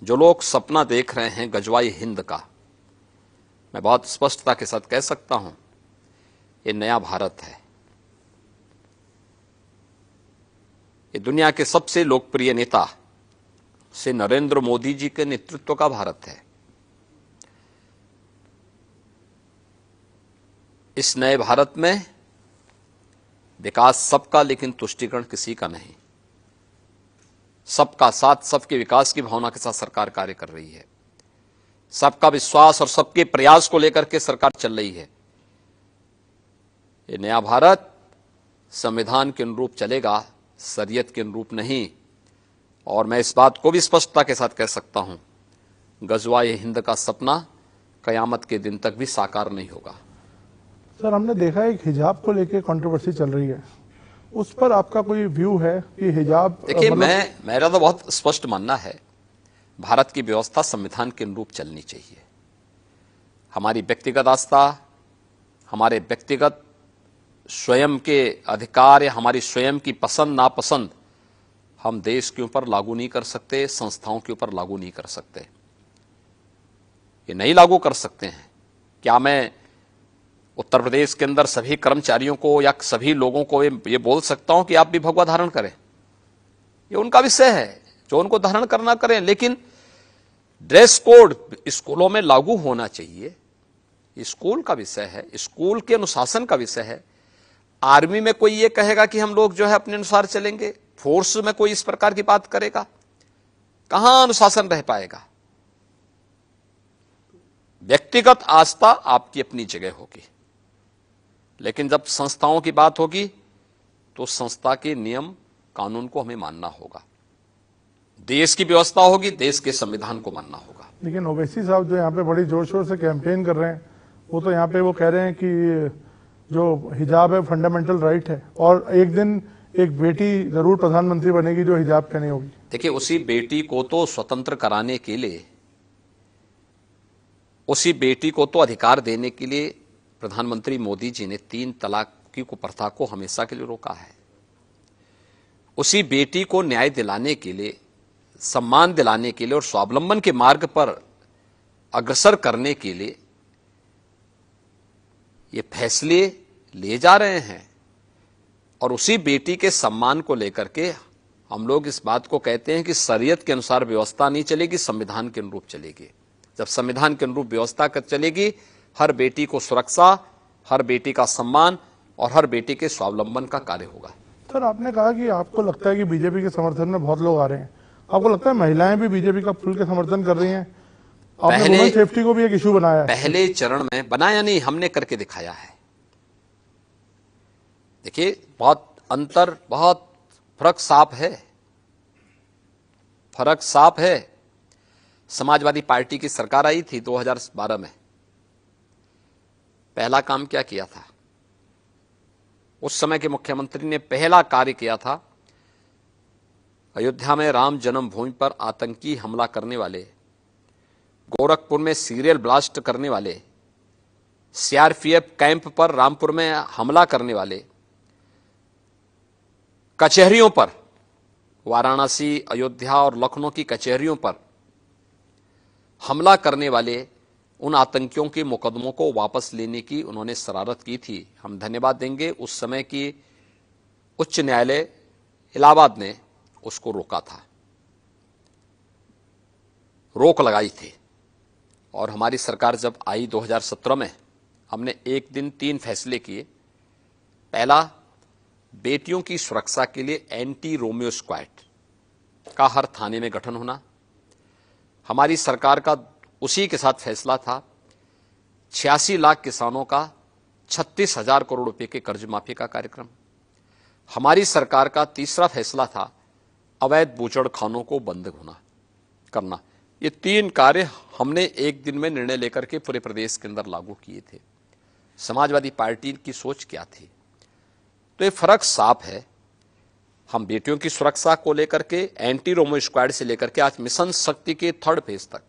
जो लोग सपना देख रहे हैं गजवाई हिंद का, मैं बहुत स्पष्टता के साथ कह सकता हूं, ये नया भारत है। ये दुनिया के सबसे लोकप्रिय नेता से नरेंद्र मोदी जी के नेतृत्व का भारत है। इस नए भारत में विकास सबका, लेकिन तुष्टीकरण किसी का नहीं। सबका साथ, सबके विकास की भावना के साथ सरकार कार्य कर रही है। सबका विश्वास और सबके प्रयास को लेकर के सरकार चल रही है। ये नया भारत संविधान के अनुरूप चलेगा, शरीयत के अनुरूप नहीं। और मैं इस बात को भी स्पष्टता के साथ कह सकता हूं, गजवाए हिंद का सपना कयामत के दिन तक भी साकार नहीं होगा। सर, हमने देखा है कि हिजाब को लेकर कंट्रोवर्सी चल रही है, उस पर आपका कोई व्यू है कि हिजाब? देखिए, मेरा तो बहुत स्पष्ट मानना है, भारत की व्यवस्था संविधान के अनुरूप चलनी चाहिए। हमारी व्यक्तिगत आस्था, हमारे व्यक्तिगत स्वयं के अधिकार या हमारी स्वयं की पसंद नापसंद हम देश के ऊपर लागू नहीं कर सकते, संस्थाओं के ऊपर लागू नहीं कर सकते। ये नहीं लागू कर सकते हैं। क्या मैं उत्तर प्रदेश के अंदर सभी कर्मचारियों को या सभी लोगों को ये बोल सकता हूं कि आप भी भगवा धारण करें? ये उनका विषय है, जो उनको धारण करना करें, लेकिन ड्रेस कोड स्कूलों में लागू होना चाहिए। स्कूल का विषय है, स्कूल के अनुशासन का विषय है। आर्मी में कोई ये कहेगा कि हम लोग जो है अपने अनुसार चलेंगे, फोर्स में कोई इस प्रकार की बात करेगा? कहां अनुशासन रह पाएगा? व्यक्तिगत आस्था आपकी अपनी जगह होगी, लेकिन जब संस्थाओं की बात होगी तो संस्था के नियम कानून को हमें मानना होगा। देश की व्यवस्था होगी, देश के संविधान को मानना होगा। लेकिन ओवैसी साहब जो यहाँ पे बड़ी जोर शोर से कैंपेन कर रहे हैं, वो तो यहाँ पे वो कह रहे हैं कि जो हिजाब है फंडामेंटल राइट है, और एक दिन एक बेटी जरूर प्रधानमंत्री बनेगी जो हिजाब पहनी होगी। देखिए, उसी बेटी को तो स्वतंत्र कराने के लिए, उसी बेटी को तो अधिकार देने के लिए प्रधानमंत्री मोदी जी ने 3 तलाक की कुप्रथा को हमेशा के लिए रोका है। उसी बेटी को न्याय दिलाने के लिए, सम्मान दिलाने के लिए और स्वावलंबन के मार्ग पर अग्रसर करने के लिए ये फैसले लिए जा रहे हैं। और उसी बेटी के सम्मान को लेकर के हम लोग इस बात को कहते हैं कि शरीयत के अनुसार व्यवस्था नहीं चलेगी, संविधान के अनुरूप चलेगी। जब संविधान के अनुरूप व्यवस्था चलेगी, हर बेटी को सुरक्षा, हर बेटी का सम्मान और हर बेटी के स्वावलंबन का कार्य होगा। सर, आपने कहा कि आपको लगता है कि बीजेपी के समर्थन में बहुत लोग आ रहे हैं। आपको लगता है महिलाएं भी बीजेपी का खुल के समर्थन कर रही हैं? आपने वुमेन सेफ्टी को भी एक इशू बनाया है। पहले चरण में बनाया नहीं, हमने करके दिखाया है। देखिए, बहुत फर्क साफ है, फर्क साफ है। समाजवादी पार्टी की सरकार आई थी 2012 में। पहला काम क्या किया था? उस समय के मुख्यमंत्री ने पहला कार्य किया था, अयोध्या में राम जन्मभूमि पर आतंकी हमला करने वाले, गोरखपुर में सीरियल ब्लास्ट करने वाले, सीआरपीएफ कैंप पर रामपुर में हमला करने वाले, कचहरियों पर, वाराणसी, अयोध्या और लखनऊ की कचहरियों पर हमला करने वाले उन आतंकियों के मुकदमों को वापस लेने की उन्होंने शरारत की थी। हम धन्यवाद देंगे, उस समय की उच्च न्यायालय इलाहाबाद ने उसको रोका था, रोक लगाई थी। और हमारी सरकार जब आई 2017 में, हमने एक दिन 3 फैसले किए। पहला, बेटियों की सुरक्षा के लिए एंटी रोमियो स्क्वाड का हर थाने में गठन होना। हमारी सरकार का उसी के साथ फैसला था 86 लाख किसानों का 36,000 करोड़ रुपए के कर्ज माफी का कार्यक्रम। हमारी सरकार का तीसरा फैसला था अवैध बूचड़खानों को बंद करना। ये 3 कार्य हमने एक दिन में निर्णय लेकर के पूरे प्रदेश के अंदर लागू किए थे। समाजवादी पार्टी की सोच क्या थी? तो ये फर्क साफ है। हम बेटियों की सुरक्षा को लेकर के एंटी रोमियो स्क्वाड से लेकर के आज मिशन शक्ति के 3rd फेज तक,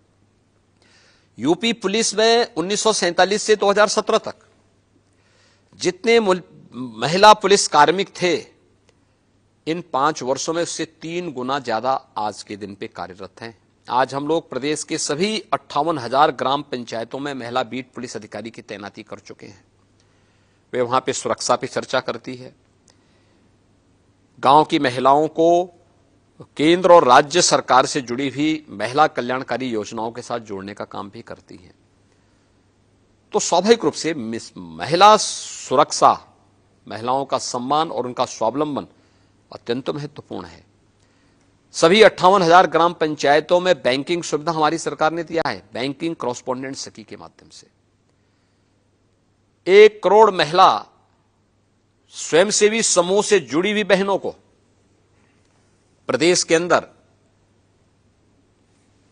यूपी पुलिस में 1947 से 2017 तक जितने महिला पुलिस कार्मिक थे, इन 5 वर्षों में उससे 3 गुना ज्यादा आज के दिन पे कार्यरत हैं। आज हम लोग प्रदेश के सभी 58,000 ग्राम पंचायतों में महिला बीट पुलिस अधिकारी की तैनाती कर चुके हैं। वे वहां पे सुरक्षा पे चर्चा करती है, गांव की महिलाओं को केंद्र और राज्य सरकार से जुड़ी हुई महिला कल्याणकारी योजनाओं के साथ जोड़ने का काम भी करती हैं। तो स्वाभाविक रूप से महिला सुरक्षा, महिलाओं का सम्मान और उनका स्वावलंबन अत्यंत महत्वपूर्ण है। सभी 58,000 ग्राम पंचायतों में बैंकिंग सुविधा हमारी सरकार ने दिया है, बैंकिंग कॉरेस्पोंडेंट सखी के माध्यम से 1 करोड़ महिला स्वयंसेवी समूह से जुड़ी हुई बहनों को प्रदेश के अंदर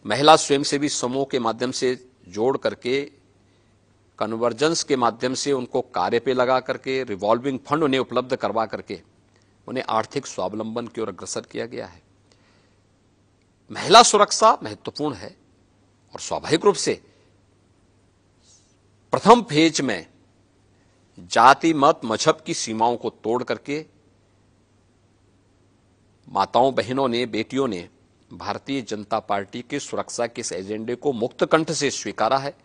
महिला स्वयंसेवी समूह के माध्यम से जोड़ करके, कन्वर्जेंस के माध्यम से उनको कार्य पे लगा करके, रिवॉल्विंग फंड उन्हें उपलब्ध करवा करके उन्हें आर्थिक स्वावलंबन की ओर अग्रसर किया गया है। महिला सुरक्षा महत्वपूर्ण है और स्वाभाविक रूप से प्रथम फेज में जाति, मत, मजहब की सीमाओं को तोड़ करके माताओं, बहनों ने, बेटियों ने भारतीय जनता पार्टी के सुरक्षा के इस एजेंडे को मुक्त कंठ से स्वीकारा है